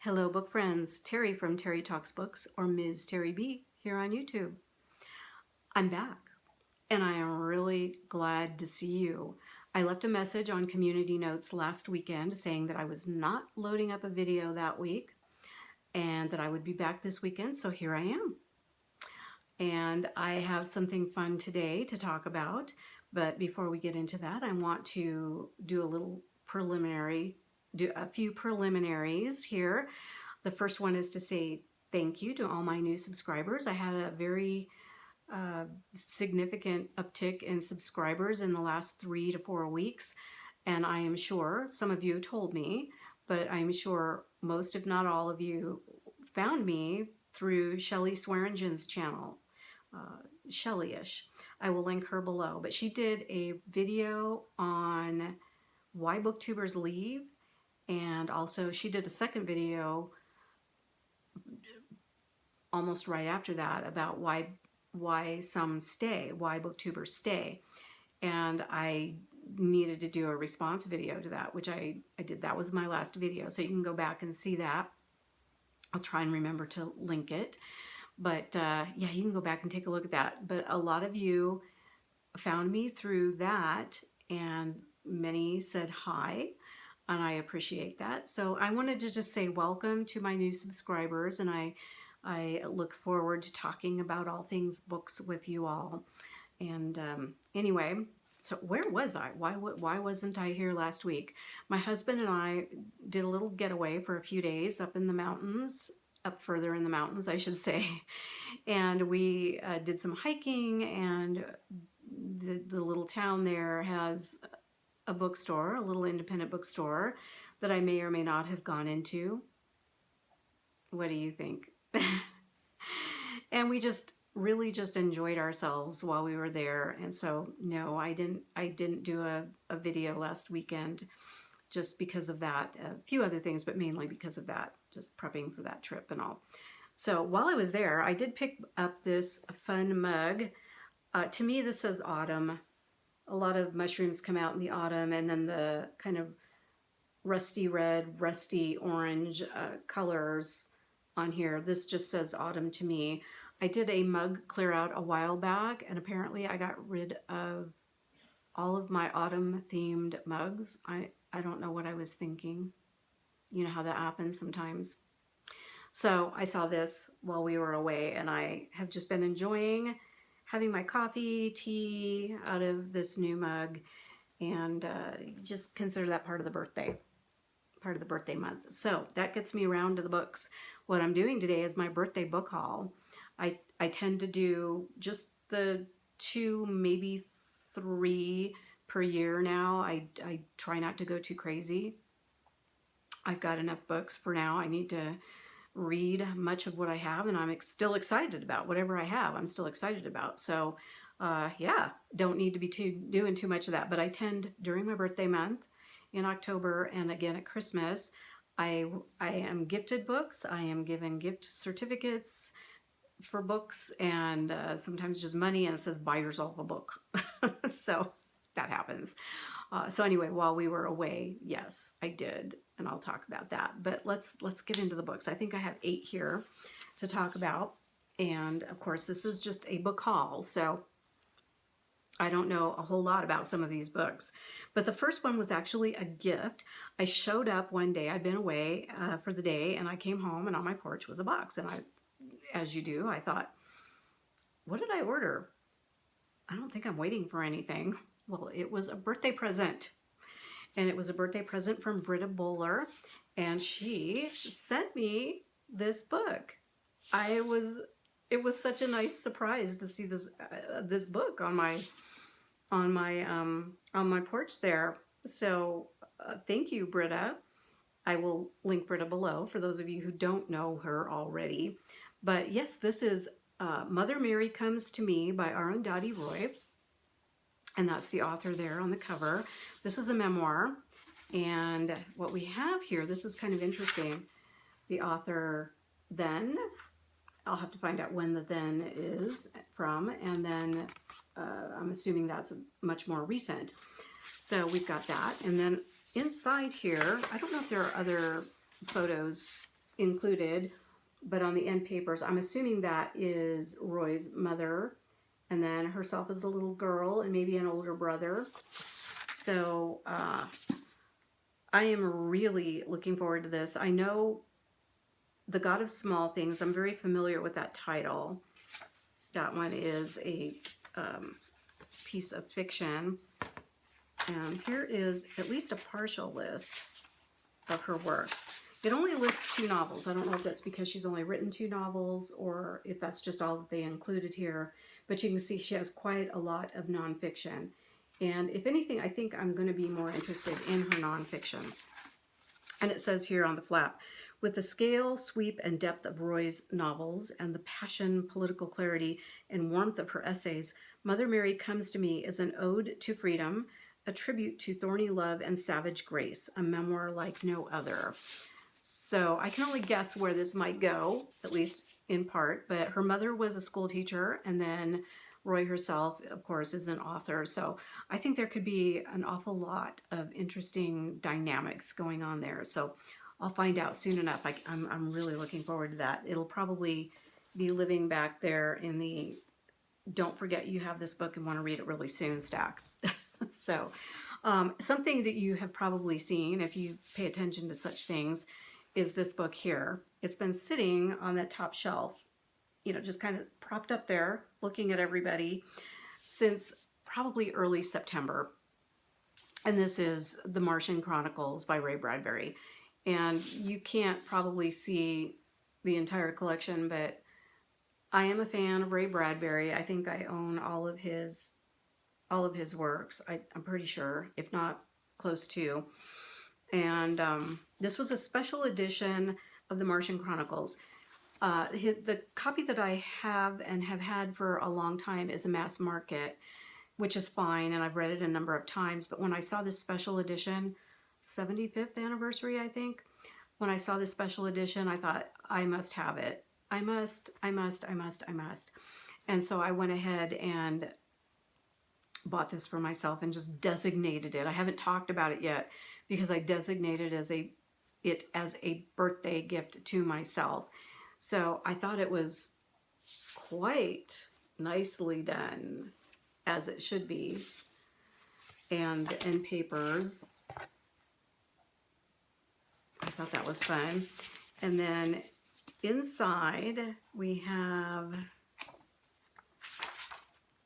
Hello, book friends. Terry from Terry Talks Books, or Ms. Terry B, here on YouTube. I'm back, and I am really glad to see you. I left a message on Community Notes last weekend saying that I was not loading up a video that week and that I would be back this weekend, so here I am. And I have something fun today to talk about, but before we get into that, I want to do a few preliminaries here. The first one is to say thank you to all my new subscribers. I had a very significant uptick in subscribers in the last 3 to 4 weeks, and I am sure some of you told me, but I'm sure most, if not all of you, found me through Shelley Swearingen's channel, Shelley-ish. I will link her below, but she did a video on why booktubers leave, and also she did a second video almost right after that about why some stay, why booktubers stay. And I needed to do a response video to that, which I did. That was my last video, so you can go back and see that. I'll try and remember to link it. But yeah, you can go back and take a look at that. But a lot of you found me through that, and many said hi, and I appreciate that. So I wanted to just say welcome to my new subscribers, and I look forward to talking about all things books with you all. And anyway, so where was I? Why wasn't I here last week? My husband and I did a little getaway for a few days up in the mountains, up further in the mountains, I should say. And we did some hiking, and the little town there has a bookstore, a little independent bookstore that I may or may not have gone into. What do you think? And we just really just enjoyed ourselves while we were there. And so no, I didn't do a video last weekend just because of that. A few other things, but mainly because of that, just prepping for that trip and all. So while I was there, I did pick up this fun mug. To me, this says autumn. A lot of mushrooms come out in the autumn, and then the kind of rusty red, rusty orange colors on here. This just says autumn to me. I did a mug clear out a while back, and apparently I got rid of all of my autumn themed mugs. I don't know what I was thinking. You know how that happens sometimes. So I saw this while we were away, and I have just been enjoying having my coffee, tea out of this new mug, and just consider that part of the birthday month. So that gets me around to the books. What I'm doing today is my birthday book haul. I tend to do just the 2, maybe 3 per year now. I try not to go too crazy. I've got enough books for now. I need to read much of what I have, and I'm still excited about whatever I have. I'm still excited about. So yeah, don't need to be doing too much of that. But I tend, during my birthday month in October and again at Christmas, I am gifted books. I am given gift certificates for books, and sometimes just money, and it says buy yourself a book. So that happens. So anyway, while we were away, yes, I did, and I'll talk about that. But let's get into the books. I think I have 8 here to talk about, and of course this is just a book haul, so I don't know a whole lot about some of these books. But the first one was actually a gift. I showed up one day. I'd been away for the day, and I came home, and on my porch was a box, and as you do, I thought, what did I order? I don't think I'm waiting for anything. Well, it was a birthday present. And it was a birthday present from Britta Bowler. And she sent me this book. It was such a nice surprise to see this book on my porch there. So thank you, Britta. I will link Britta below for those of you who don't know her already. But yes, this is Mother Mary Comes to Me by Arundhati Roy. And that's the author there on the cover. This is a memoir. And what we have here, this is kind of interesting. The author then, I'll have to find out when the then is from. And then I'm assuming that's much more recent. So we've got that. And then inside here, I don't know if there are other photos included, but on the end papers, I'm assuming that is Roy's mother, and then herself as a little girl, and maybe an older brother. So I am really looking forward to this. I know The God of Small Things. I'm very familiar with that title. That one is a piece of fiction. And here is at least a partial list of her works. It only lists 2 novels. I don't know if that's because she's only written 2 novels or if that's just all that they included here. But you can see she has quite a lot of nonfiction. And if anything, I think I'm going to be more interested in her nonfiction. And it says here on the flap, with the scale, sweep, and depth of Roy's novels and the passion, political clarity, and warmth of her essays, Mother Mary comes to me as an ode to freedom, a tribute to thorny love and savage grace, a memoir like no other. So I can only guess where this might go, at least in part, but her mother was a school teacher, and then Roy herself, of course, is an author. So I think there could be an awful lot of interesting dynamics going on there. So I'll find out soon enough. I'm really looking forward to that. It'll probably be living back there in the don't forget you have this book and want to read it really soon stack. So something that you have probably seen if you pay attention to such things is this book here. It's been sitting on that top shelf, you know, just kind of propped up there looking at everybody since probably early September. And this is The Martian Chronicles by Ray Bradbury. And you can't probably see the entire collection, but I am a fan of Ray Bradbury. I think I own all of his works. I'm pretty sure, if not close to. And this was a special edition of The Martian Chronicles. The copy that I have and have had for a long time is a mass market, which is fine, and I've read it a number of times. But when I saw this special edition, 75th anniversary, I think, when I saw this special edition, I thought, I must have it. I must. And so I went ahead and bought this for myself and just designated it. I haven't talked about it yet because I designated it as a birthday gift to myself. So I thought it was quite nicely done, as it should be. And the end papers, I thought that was fun. And then inside we have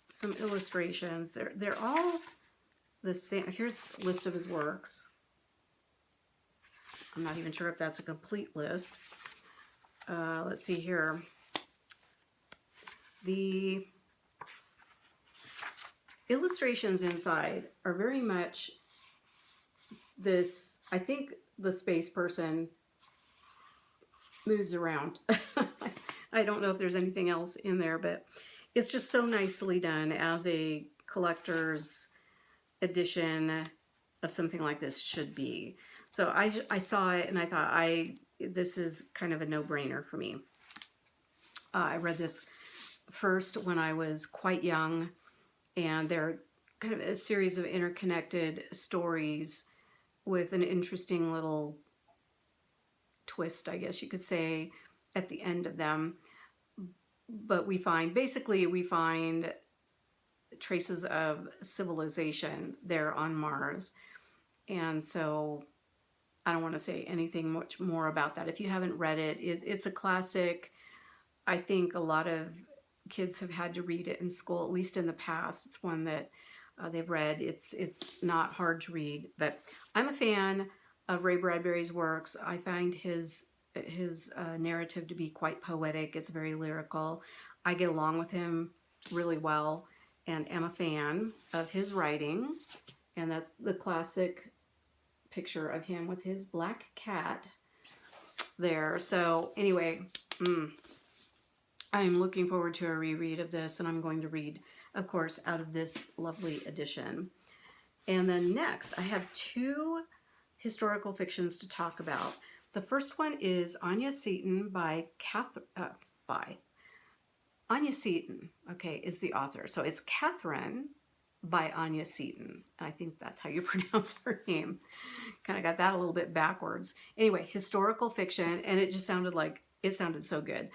some illustrations. They're all the same. Here's a list of his works. I'm not even sure if that's a complete list. Let's see here. The illustrations inside are very much this, I think the space person moves around. I don't know if there's anything else in there, but it's just so nicely done as a collector's edition of something like this should be. So I saw it and I thought this is kind of a no-brainer for me. I read this first when I was quite young, and they're kind of a series of interconnected stories with an interesting little twist, I guess you could say, at the end of them. But we find traces of civilization there on Mars. And so I don't want to say anything much more about that. If you haven't read it, it's a classic. I think a lot of kids have had to read it in school, at least in the past. It's one that they've read. It's not hard to read, but I'm a fan of Ray Bradbury's works. I find his narrative to be quite poetic. It's very lyrical. I get along with him really well and am a fan of his writing. And that's the classic picture of him with his black cat there. So anyway, I'm looking forward to a reread of this, and I'm going to read, of course, out of this lovely edition. And then next, I have 2 historical fictions to talk about. The first one is Anya Seton by Anya Seton, okay, is the author. So it's Catherine by Anya Seton. I think that's how you pronounce her name. Kind of got that a little bit backwards. Anyway, historical fiction, and it just sounded like, it sounded so good.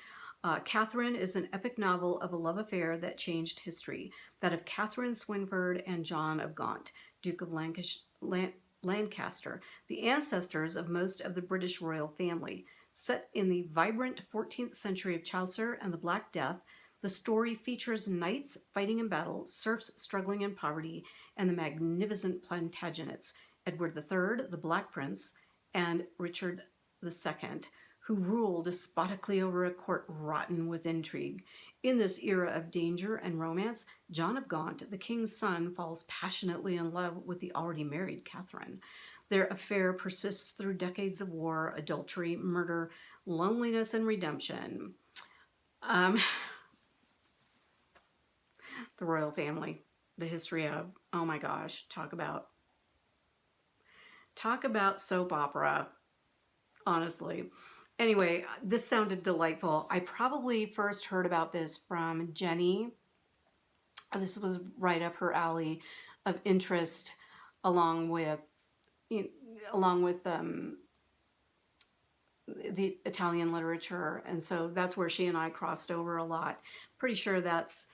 Catherine is an epic novel of a love affair that changed history, that of Catherine Swynford and John of Gaunt, Duke of Lancaster, the ancestors of most of the British royal family. Set in the vibrant 14th century of Chaucer and the Black Death, the story features knights fighting in battle, serfs struggling in poverty, and the magnificent Plantagenets, Edward III, the Black Prince, and Richard II, who rule despotically over a court rotten with intrigue. In this era of danger and romance, John of Gaunt, the king's son, falls passionately in love with the already married Catherine. Their affair persists through decades of war, adultery, murder, loneliness, and redemption. The royal family, the history of, oh my gosh, talk about soap opera, honestly. Anyway, this sounded delightful. I probably first heard about this from Jenny. This was right up her alley of interest, along with the Italian literature, and so that's where she and I crossed over a lot. Pretty sure that's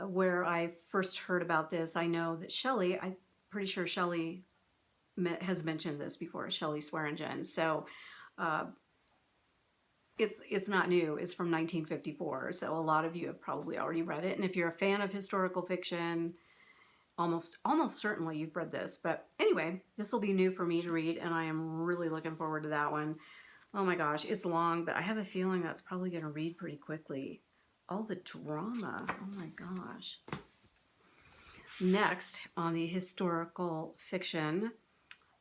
where I first heard about this. I know that Shelley, I'm pretty sure Shelley has mentioned this before, Shelley Swearingen. So it's not new. It's from 1954. So a lot of you have probably already read it. And if you're a fan of historical fiction, almost certainly you've read this. But anyway, this will be new for me to read, and I am really looking forward to that one. Oh my gosh, it's long, but I have a feeling that's probably going to read pretty quickly. All the drama. Oh my gosh. Next on the historical fiction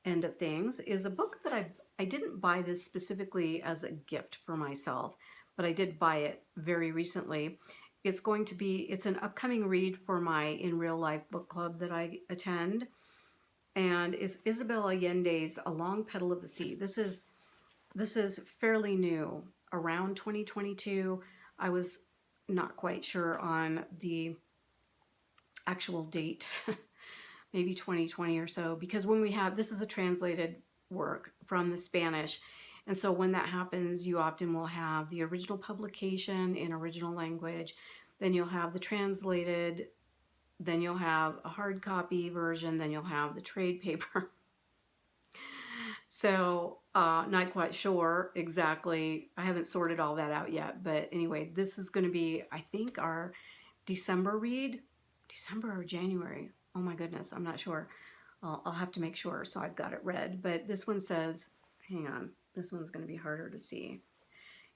end of things is a book that I didn't buy this specifically as a gift for myself, but I did buy it very recently. It's an upcoming read for my In Real Life book club that I attend, and it's Isabel Allende's A Long Petal of the Sea. This is fairly new, around 2022. I was not quite sure on the actual date, maybe 2020 or so, because this is a translated work from the Spanish, and so when that happens, you often will have the original publication in original language, then you'll have the translated, then you'll have a hard copy version, then you'll have the trade paper. So not quite sure exactly. I haven't sorted all that out yet, but anyway, this is going to be, I think, our December read. December or January. Oh my goodness, I'm not sure. I'll have to make sure so I've got it read. But this one says, hang on, this one's going to be harder to see.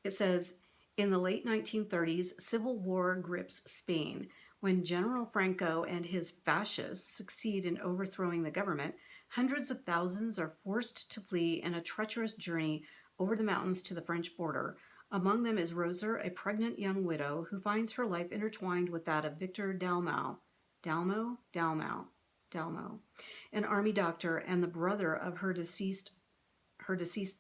It says, in the late 1930s, civil war grips Spain. When General Franco and his fascists succeed in overthrowing the government, hundreds of thousands are forced to flee in a treacherous journey over the mountains to the French border. Among them is Rosa, a pregnant young widow who finds her life intertwined with that of Victor Dalmau, an army doctor and the brother of her deceased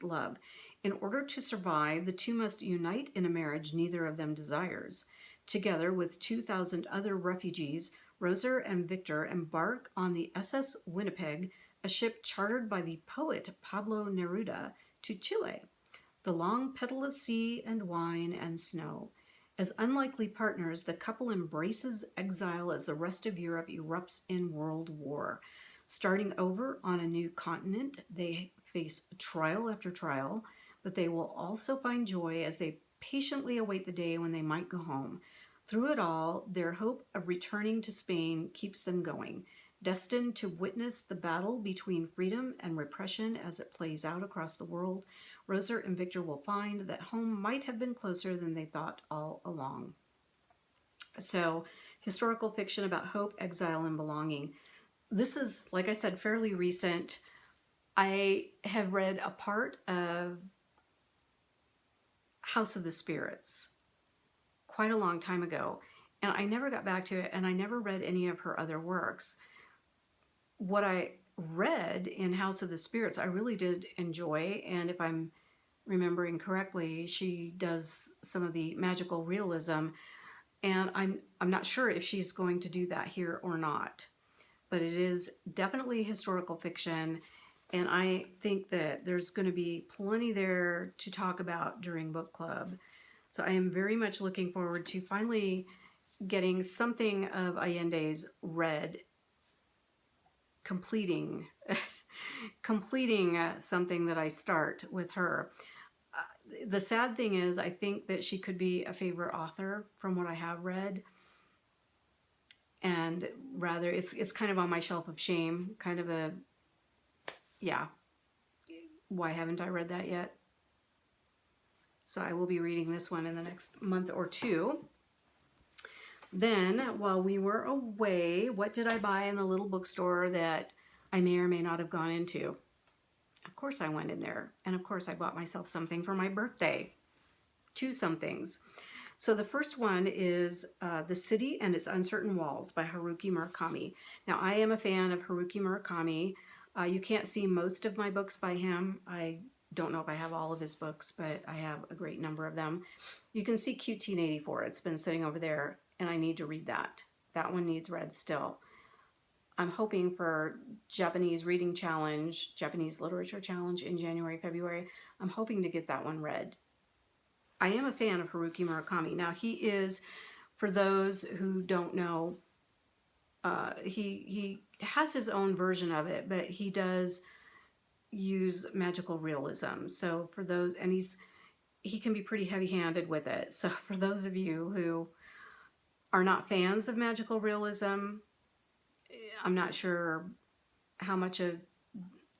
love. In order to survive, the two must unite in a marriage neither of them desires. Together with 2,000 other refugees, Rosa and Victor embark on the SS Winnipeg, a ship chartered by the poet Pablo Neruda, to Chile. The long petal of sea and wine and snow. As unlikely partners, the couple embraces exile as the rest of Europe erupts in world war. Starting over on a new continent, they face trial after trial, but they will also find joy as they patiently await the day when they might go home. Through it all, their hope of returning to Spain keeps them going, destined to witness the battle between freedom and repression as it plays out across the world. Rosa and Victor will find that home might have been closer than they thought all along. So, historical fiction about hope, exile, and belonging. This is, like I said, fairly recent. I have read a part of House of the Spirits quite a long time ago, and I never got back to it, and I never read any of her other works. What I read in House of the Spirits, I really did enjoy, and if I'm remembering correctly, she does some of the magical realism, and I'm not sure if she's going to do that here or not. but it is definitely historical fiction. And I think that there's going to be plenty there to talk about during book club. So I am very much looking forward to finally getting something of Allende's read, completing completing something that I start with her. The sad thing is, I think that she could be a favorite author from what I have read, and rather it's kind of on my shelf of shame, kind of a, yeah, why haven't I read that yet? So I will be reading this one in the next month or two. Then, while we were away, what did I buy in the little bookstore that I may or may not have gone into? Of course I went in there, and of course I bought myself something for my birthday. Two somethings. So the first one is The City and Its Uncertain Walls by Haruki Murakami. Now, I am a fan of Haruki Murakami. You can't see most of my books by him. I don't know if I have all of his books, but I have a great number of them. You can see Cute Teen 84. It's been sitting over there, and I need to read that. That one needs read still. I'm hoping for Japanese Reading Challenge, Japanese Literature Challenge in January, February. I'm hoping to get that one read. I am a fan of Haruki Murakami. Now, he is, for those who don't know, he has his own version of it, but he does use magical realism. So for those, and he can be pretty heavy-handed with it. So for those of you who are not fans of magical realism, I'm not sure how much of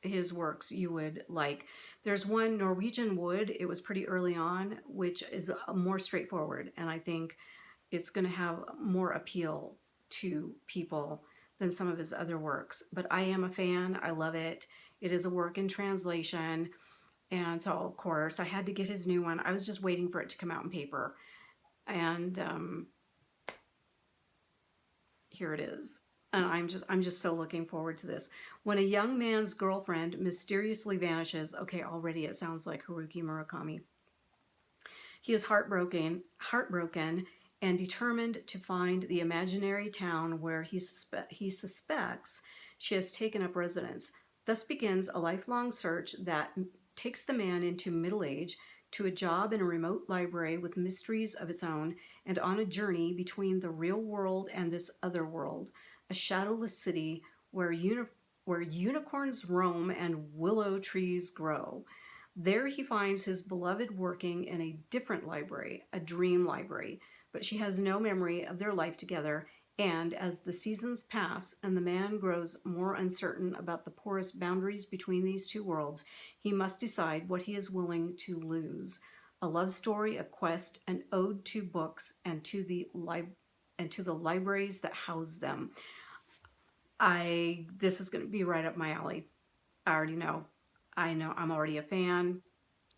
his works you would like. There's one, Norwegian Wood. It was pretty early on, which is more straightforward, and I think it's going to have more appeal to people than some of his other works. But I am a fan. I love it. It is a work in translation, and so of course I had to get his new one. I was just waiting for it to come out in paper, and here it is. And I'm just so looking forward to this. When a young man's girlfriend mysteriously vanishes, okay, already it sounds like Haruki Murakami. He is heartbroken, and determined to find the imaginary town where he suspects she has taken up residence. Thus begins a lifelong search that takes the man into middle age, to a job in a remote library with mysteries of its own, and on a journey between the real world and this other world, a shadowless city where unicorns roam and willow trees grow. There he finds his beloved working in a different library, a dream library, but she has no memory of their life together, and as the seasons pass and the man grows more uncertain about the porous boundaries between these two worlds, he must decide what he is willing to lose. A love story, a quest, an ode to books and to the libraries that house them. This is going to be right up my alley. I already know. I know I'm already a fan,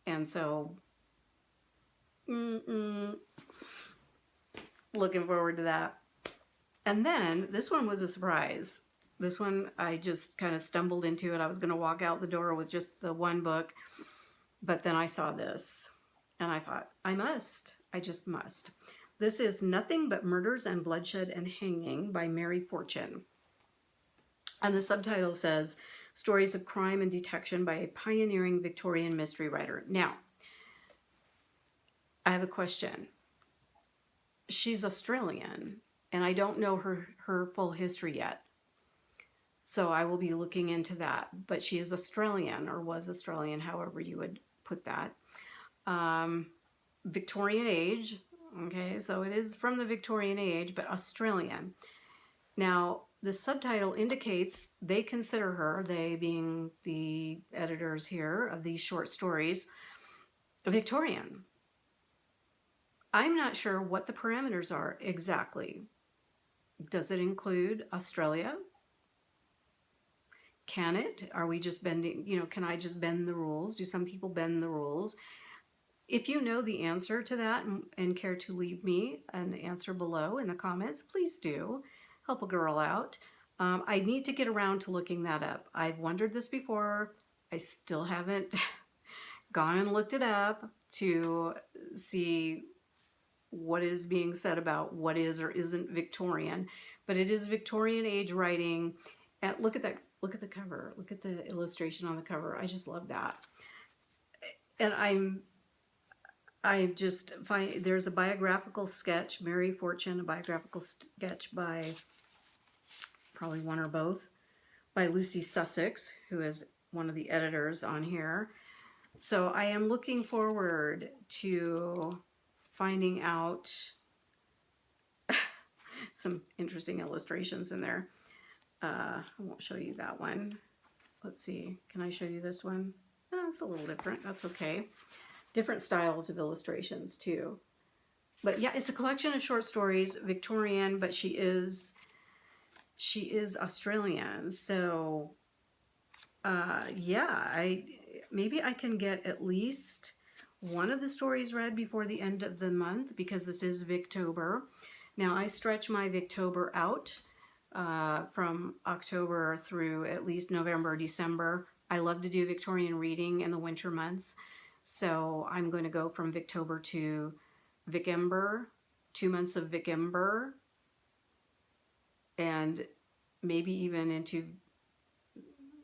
and so looking forward to that. And then this one was a surprise. This one I just kind of stumbled into it. I was going to walk out the door with just the one book, but then I saw this and I thought, I just must. This is Nothing But Murders and Bloodshed and Hanging by Mary Fortune. And the subtitle says, Stories of Crime and Detection by a Pioneering Victorian Mystery Writer. Now, I have a question. She's Australian, and I don't know her full history yet. So I will be looking into that. But she is Australian, or was Australian, however you would put that. Victorian age. Okay, so it is from the Victorian age, but Australian. Now, the subtitle indicates they consider her, they being the editors here of these short stories, Victorian. I'm not sure what the parameters are exactly. Does it include Australia? Can it? Are we just bending, can I just bend the rules? Do some people bend the rules? If you know the answer to that and care to leave me an answer below in the comments, please do. Help a girl out. I need to get around to looking that up. I've wondered this before. I still haven't gone and looked it up to see what is being said about what is or isn't Victorian. But it is Victorian age writing, And look at that. Look at the cover. Look at the illustration on the cover. I just love that. And I just find there's a biographical sketch, Mary Fortune, a biographical sketch by probably one or both, by Lucy Sussex, who is one of the editors on here. So I am looking forward to finding out some interesting illustrations in there. I won't show you that one. Let's see, can I show you this one? Oh, it's a little different, that's okay. Different styles of illustrations too. But yeah, it's a collection of short stories, Victorian, but she is Australian. So yeah, maybe I can get at least one of the stories read before the end of the month, because this is Victober. Now I stretch my Victober out from October through at least November, December. I love to do Victorian reading in the winter months. So I'm going to go from Victober to Vicember, 2 months of Vicember, and maybe even into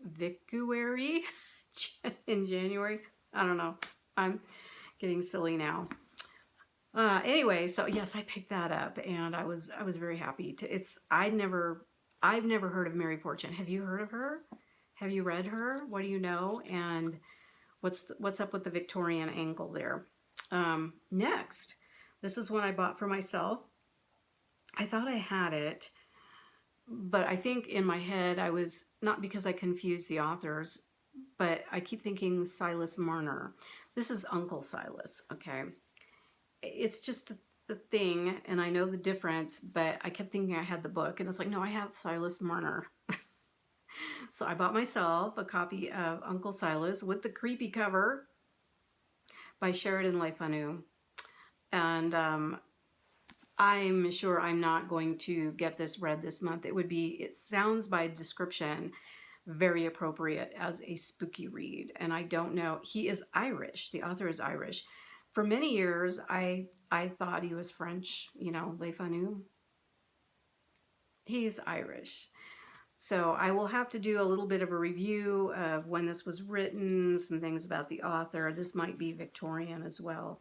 Vicuary in January. I don't know. I'm getting silly now. Anyway, so yes, I picked that up, and I was very happy to. I've never heard of Mary Fortune. Have you heard of her? Have you read her? What do you know? And what's up with the Victorian angle there? Next, this is one I bought for myself. I thought I had it, but I think in my head I was, not because I confused the authors, but I keep thinking Silas Marner. This is Uncle Silas, okay? It's just the thing, and I know the difference, but I kept thinking I had the book, and it's like, no, I have Silas Marner. So I bought myself a copy of Uncle Silas with the creepy cover by Sheridan Le Fanu. And I'm sure I'm not going to get this read this month. It sounds by description very appropriate as a spooky read. And I don't know, he is Irish, the author is Irish. For many years, I thought he was French, you know, Le Fanu. He's Irish. So I will have to do a little bit of a review of when this was written, some things about the author. This might be Victorian as well.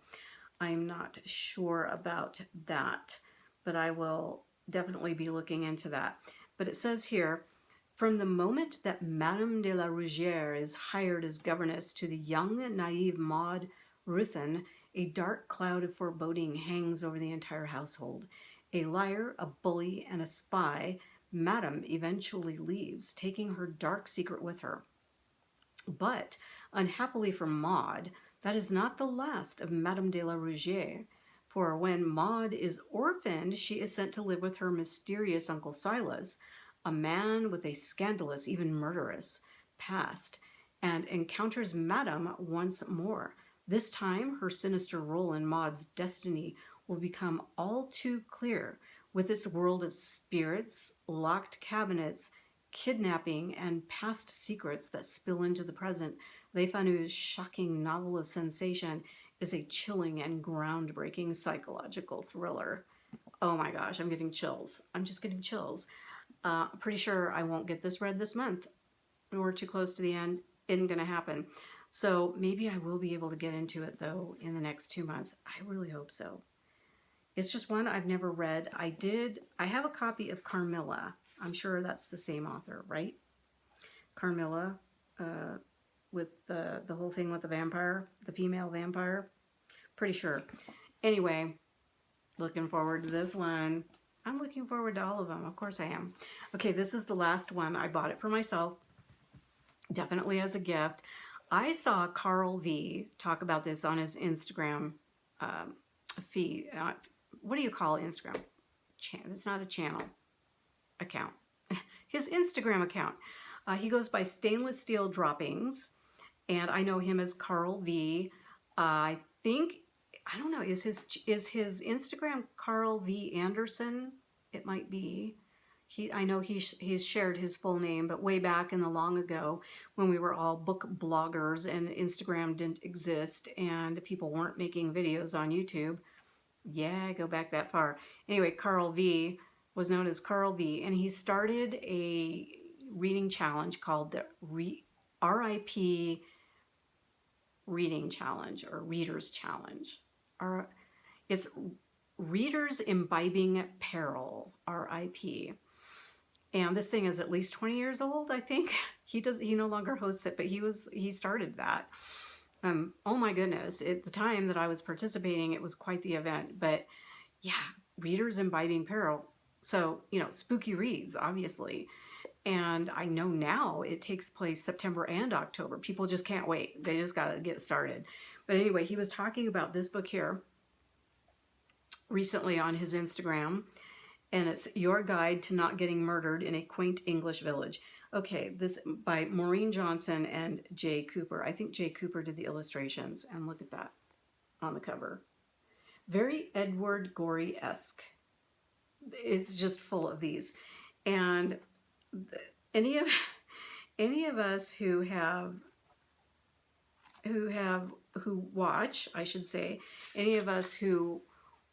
I'm not sure about that, but I will definitely be looking into that. But it says here, from the moment that Madame de la Rougierre is hired as governess to the young, naive Maud Ruthven, a dark cloud of foreboding hangs over the entire household. A liar, a bully, and a spy, Madame eventually leaves, taking her dark secret with her. But, unhappily for Maud, that is not the last of Madame de la Rougierre, for when Maud is orphaned, she is sent to live with her mysterious Uncle Silas, a man with a scandalous, even murderous, past, and encounters Madame once more. This time, her sinister role in Maud's destiny will become all too clear, with its world of spirits, locked cabinets, kidnapping, and past secrets that spill into the present. Le Fanu's shocking novel of sensation is a chilling and groundbreaking psychological thriller. Oh my gosh, I'm getting chills. I'm just getting chills. Pretty sure I won't get this read this month. We're too close to the end. Isn't going to happen. So maybe I will be able to get into it, though, in the next 2 months. I really hope so. It's just one I've never read. I have a copy of Carmilla. I'm sure that's the same author, right? Carmilla, with the whole thing with the vampire, the female vampire. Pretty sure. Anyway, looking forward to this one. I'm looking forward to all of them. Of course I am. Okay, this is the last one. I bought it for myself, definitely as a gift. I saw Carl V talk about this on his Instagram feed. What do you call Instagram? It's not a channel. Account. His Instagram account. He goes by Stainless Steel Droppings, and I know him as Carl V. I think, I don't know, is his Instagram Carl V Anderson? It might be. I know he's shared his full name, but way back in the long ago when we were all book bloggers and Instagram didn't exist and people weren't making videos on YouTube. Yeah, go back that far. Anyway, Carl V was known as Carl V, and he started a reading challenge called the RIP Reading Challenge, or Readers Challenge. It's Readers Imbibing Peril, RIP. And this thing is at least 20 years old, I think. He no longer hosts it, but he started that. Oh my goodness, at the time that I was participating, it was quite the event. But yeah, Readers Imbibing Peril. So, spooky reads, obviously. And I know now it takes place September and October. People just can't wait. They just got to get started. But anyway, he was talking about this book here recently on his Instagram, and it's Your Guide to Not Getting Murdered in a Quaint English Village. Okay, this by Maureen Johnson and Jay Cooper. I think Jay Cooper did the illustrations, and look at that on the cover. Very Edward Gorey-esque. It's just full of these. And any of us who watch, I should say, any of us who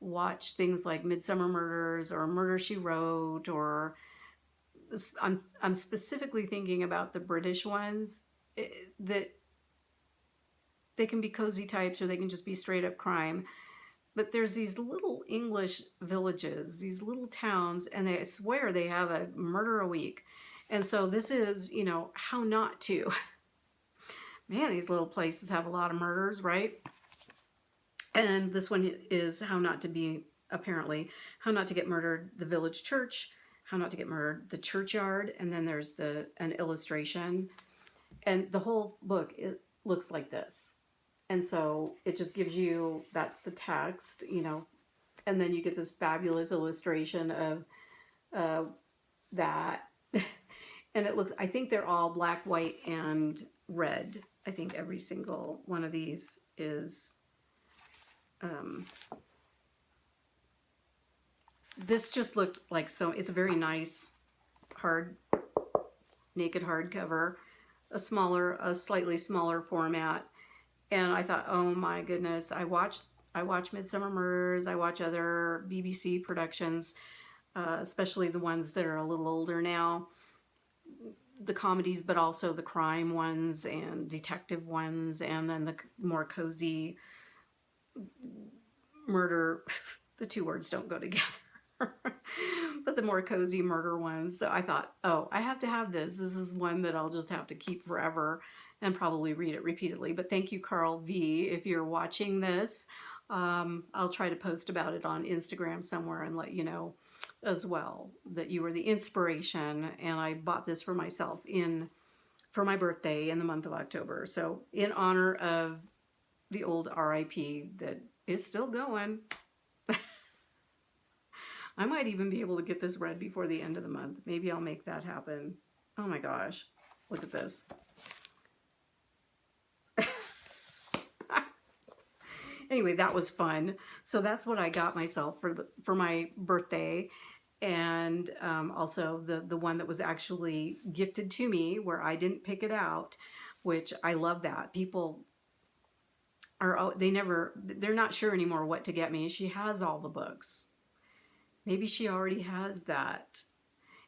watch things like Midsummer Murders or Murder, She Wrote, or I'm specifically thinking about the British ones, that they can be cozy types or they can just be straight up crime. But there's these little English villages, these little towns, and I swear they have a murder a week. And so this is, how not to. Man, these little places have a lot of murders, right? And this one is how not to be, apparently, how not to get murdered, the village church, how not to get murdered, the churchyard, and then there's an illustration. And the whole book, it looks like this. And so it just gives you, that's the text, and then you get this fabulous illustration of that. And it looks, I think they're all black, white, and red. I think every single one of these is, this just looked like, so it's a very nice naked hardcover, a slightly smaller format. And I thought, oh my goodness, I watch Midsummer Murders, I watch other BBC productions, especially the ones that are a little older now, the comedies, but also the crime ones and detective ones, and then the more cozy murder, the two words don't go together, but the more cozy murder ones. So I thought, oh, I have to have this. This is one that I'll just have to keep forever and probably read it repeatedly. But thank you, Carl V. If you're watching this, I'll try to post about it on Instagram somewhere and let you know as well that you were the inspiration. And I bought this for myself for my birthday in the month of October. So in honor of the old RIP that is still going. I might even be able to get this read before the end of the month. Maybe I'll make that happen. Oh my gosh, look at this. Anyway, that was fun. So that's what I got myself for my birthday. And also the one that was actually gifted to me where I didn't pick it out, which I love that. People they're not sure anymore what to get me. She has all the books. Maybe she already has that.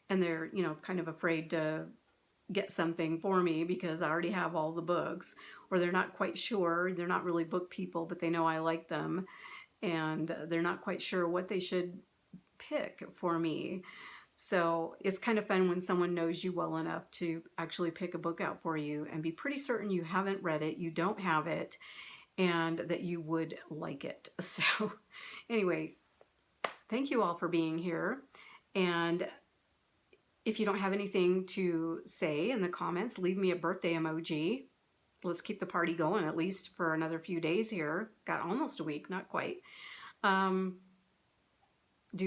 And they're, kind of afraid to get something for me because I already have all the books, or they're not quite sure. They're not really book people, but they know I like them, and they're not quite sure what they should pick for me. So it's kind of fun when someone knows you well enough to actually pick a book out for you and be pretty certain you haven't read it, you don't have it, and that you would like it. So anyway, thank you all for being here. And if you don't have anything to say in the comments, leave me a birthday emoji. Let's keep the party going at least for another few days here. Got almost a week, not quite. Do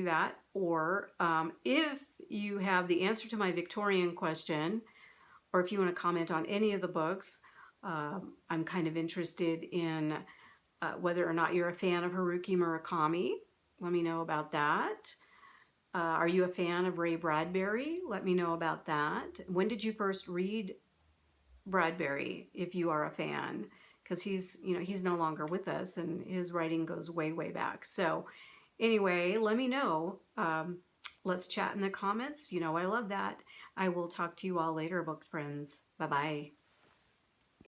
that. Or if you have the answer to my Victorian question, or if you want to comment on any of the books, I'm kind of interested in whether or not you're a fan of Haruki Murakami. Let me know about that. Are you a fan of Ray Bradbury? Let me know about that. When did you first read Bradbury, if you are a fan? Because he's no longer with us, and his writing goes way, way back. So anyway, let me know. Let's chat in the comments. I love that. I will talk to you all later, book friends. Bye bye.